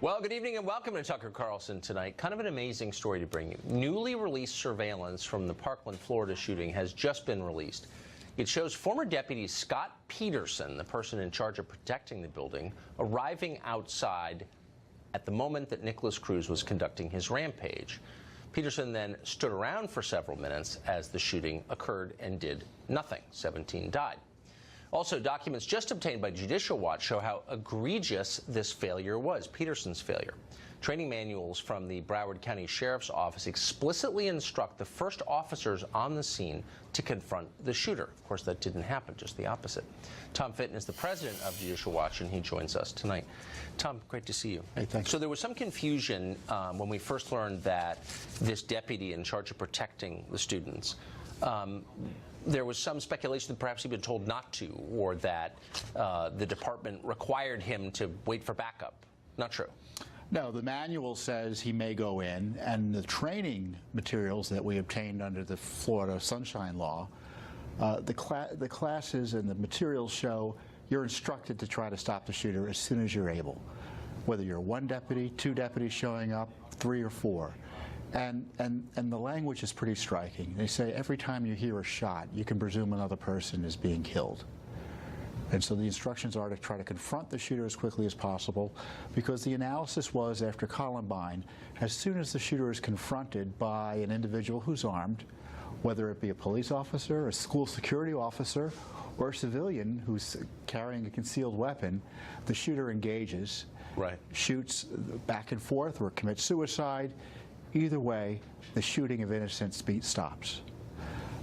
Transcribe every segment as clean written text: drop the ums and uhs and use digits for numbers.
Well, good evening and welcome to Tucker Carlson tonight. Kind of an amazing story to bring you. Newly released surveillance from the Parkland, Florida shooting has just been released. It shows former Deputy Scott Peterson, the person in charge of protecting the building, arriving outside at the moment that Nicholas Cruz was conducting his rampage. Peterson then stood around for several minutes as the shooting occurred and did nothing. 17 died. Also, documents just obtained by Judicial Watch show how egregious this failure was, Peterson's failure. Training manuals from the Broward County Sheriff's Office explicitly instruct the first officers on the scene to confront the shooter. Of course, that didn't happen, just the opposite. Tom Fitton is the president of Judicial Watch, and he joins us tonight. Tom, great to see you. Hey, thanks. So there was some confusion when we first learned that this deputy in charge of protecting the students there was some speculation that perhaps he'd been told not to, or that the department required him to wait for backup. Not true. No, the manual says he may go in, and the training materials that we obtained under the Florida Sunshine Law, the classes and the materials show you're instructed to try to stop the shooter as soon as you're able, whether you're one deputy, two deputies showing up, 3 or 4. And the language is pretty striking. They say every time you hear a shot, you can presume another person is being killed. And so the instructions are to try to confront the shooter as quickly as possible, because the analysis was, after Columbine, as soon as the shooter is confronted by an individual who's armed, whether it be a police officer, a school security officer, or a civilian who's carrying a concealed weapon, the shooter engages, shoots back and forth, or commits suicide. Either way, the shooting of innocents stops.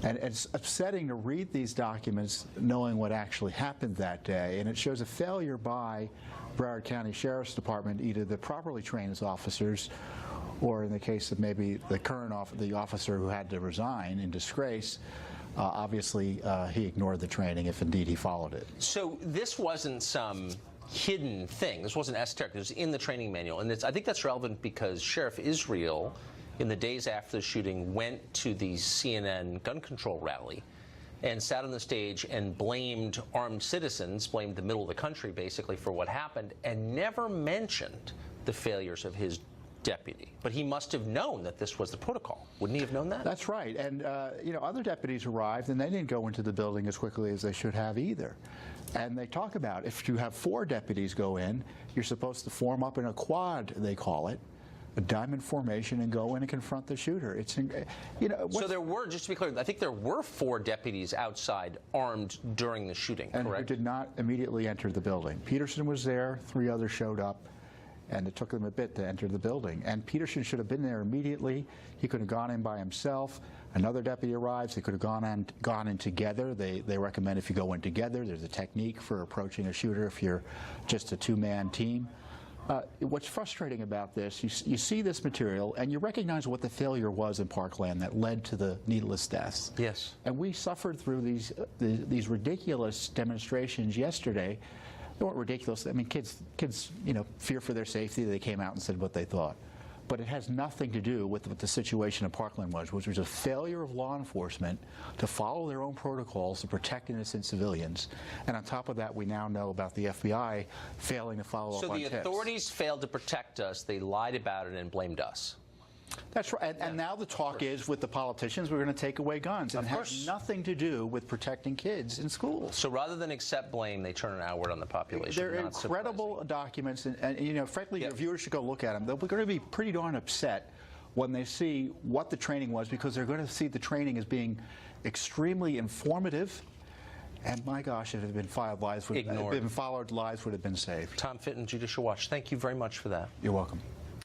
And it's upsetting to read these documents knowing what actually happened that day, and it shows a failure by Broward County Sheriff's Department, either to properly train his officers, or in the case of maybe the current officer who had to resign in disgrace, obviously he ignored the training if indeed he followed it. So this wasn't some hidden thing. This wasn't esoteric. It was in the training manual, and I think that's relevant because Sheriff Israel, in the days after the shooting, went to the CNN gun control rally and sat on the stage and blamed armed citizens, blamed the middle of the country basically for what happened, and never mentioned the failures of his deputy. But he must have known that this was the protocol. Wouldn't he have known that? That's right. And you know, other deputies arrived, and they didn't go into the building as quickly as they should have either. And they talk about, if you have 4 deputies go in, you're supposed to form up in a quad, they call it, a diamond formation, and go in and confront the shooter. It's, you know. So there were, just to be clear, I think there were 4 deputies outside armed during the shooting, and correct? Who did not immediately enter the building. Peterson was there, 3 others showed up, and it took them a bit to enter the building. And Peterson should have been there immediately. He could have gone in by himself. Another deputy arrives. They could have gone in together. They recommend if you go in together, there's a technique for approaching a shooter if you're just a 2-man team. What's frustrating about this, you see this material and you recognize what the failure was in Parkland that led to the needless deaths. Yes. And we suffered through these ridiculous demonstrations yesterday. They weren't ridiculous. I mean, kids, you know, fear for their safety. They came out and said what they thought. But it has nothing to do with what the situation in Parkland was, which was a failure of law enforcement to follow their own protocols to protect innocent civilians. And on top of that, we now know about the FBI failing to follow up on tips. So the authorities failed to protect us. They lied about it and blamed us. That's right. And now the talk is, with the politicians, we're going to take away guns. And it has nothing to do with protecting kids in schools. So rather than accept blame, they turn it outward on the population. They're incredible documents. And, you know, frankly, your viewers should go look at them. They're going to be pretty darn upset when they see what the training was, because they're going to see the training as being extremely informative. And my gosh, if it had been followed, lives would have been saved. Tom Fitton, Judicial Watch, thank you very much for that. You're welcome.